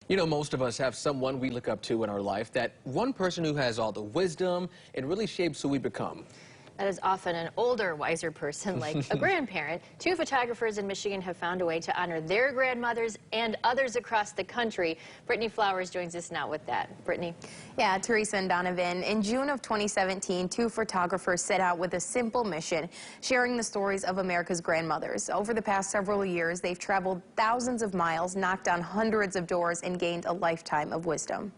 You know, most of us have someone we look up to in our life, that one person who has all the wisdom and really shapes who we become. That is often an older, wiser person like a grandparent. Two photographers in Michigan have found a way to honor their grandmothers and others across the country. Brittany Flowers joins us now with that. Brittany. Yeah, Teresa and Donovan. In June of 2017, two photographers set out with a simple mission, sharing the stories of America's grandmothers. Over the past several years, they've traveled thousands of miles, knocked on hundreds of doors, and gained a lifetime of wisdom.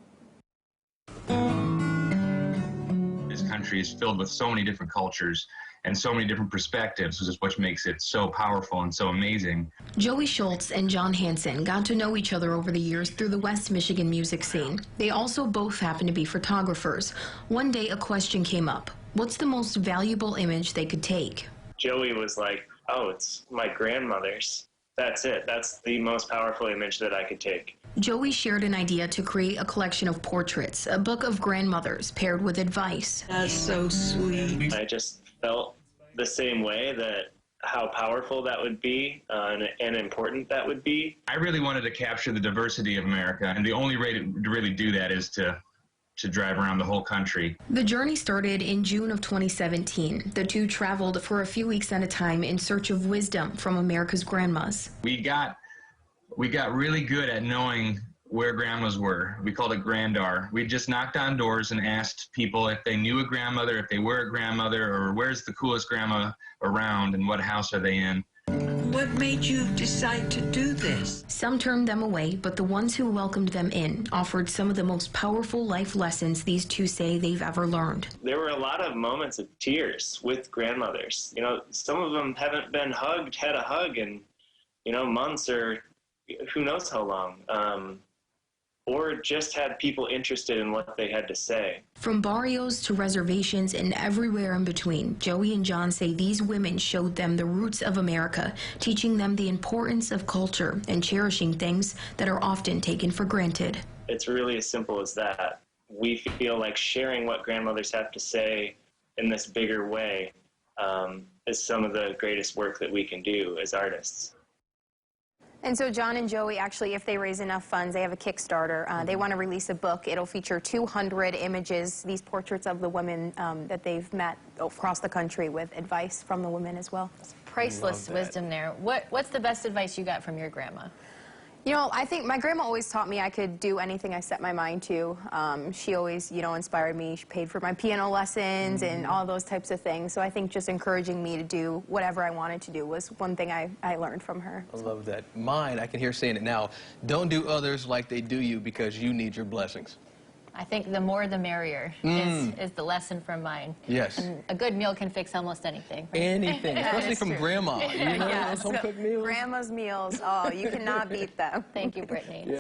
This country is filled with so many different cultures and so many different perspectives, which is what makes it so powerful and so amazing. Joey Schultz and John Hansen got to know each other over the years through the West Michigan music scene. They also both happen to be photographers. One day a question came up. What's the most valuable image they could take? Joey was like, oh, it's my grandmother's. That's it. That's the most powerful image that I could take. Joey shared an idea to create a collection of portraits, a book of grandmothers paired with advice. That's so sweet. I just felt the same way, that how powerful that would be and important that would be. I really wanted to capture the diversity of America, and the only way to really do that is to drive around the whole country. The journey started in June of 2017. The two traveled for a few weeks at a time in search of wisdom from America's grandmas. We got really good at knowing where grandmas were. We called it Grandar. We just knocked on doors and asked people if they knew a grandmother, if they were a grandmother, or where's the coolest grandma around and what house are they in. What made you decide to do this? Some turned them away, but the ones who welcomed them in offered some of the most powerful life lessons these two say they've ever learned. There were a lot of moments of tears with grandmothers. You know, some of them haven't been had a hug in, months or who knows how long. Or just had people interested in what they had to say. From barrios to reservations and everywhere in between, Joey and John say these women showed them the roots of America, teaching them the importance of culture and cherishing things that are often taken for granted. It's really as simple as that. We feel like sharing what grandmothers have to say in this bigger way is some of the greatest work that we can do as artists. And so John and Joey, actually, if they raise enough funds, they have a Kickstarter. They want to release a book. It'll feature 200 images, these portraits of the women that they've met across the country, with advice from the women as well. Priceless wisdom there. What's the best advice you got from your grandma? You know, I think my grandma always taught me I could do anything I set my mind to. She always, inspired me. She paid for my piano lessons and all those types of things. So I think just encouraging me to do whatever I wanted to do was one thing I learned from her. I love that. Mine, I can hear saying it now, don't do others like they do you, because you need your blessings. I think the more the merrier is the lesson from mine. Yes. And a good meal can fix almost anything. Right? Anything, especially from grandma. You know, Yeah, those home-cooked meals. Grandma's meals, oh, you cannot beat them. Thank you, Brittany.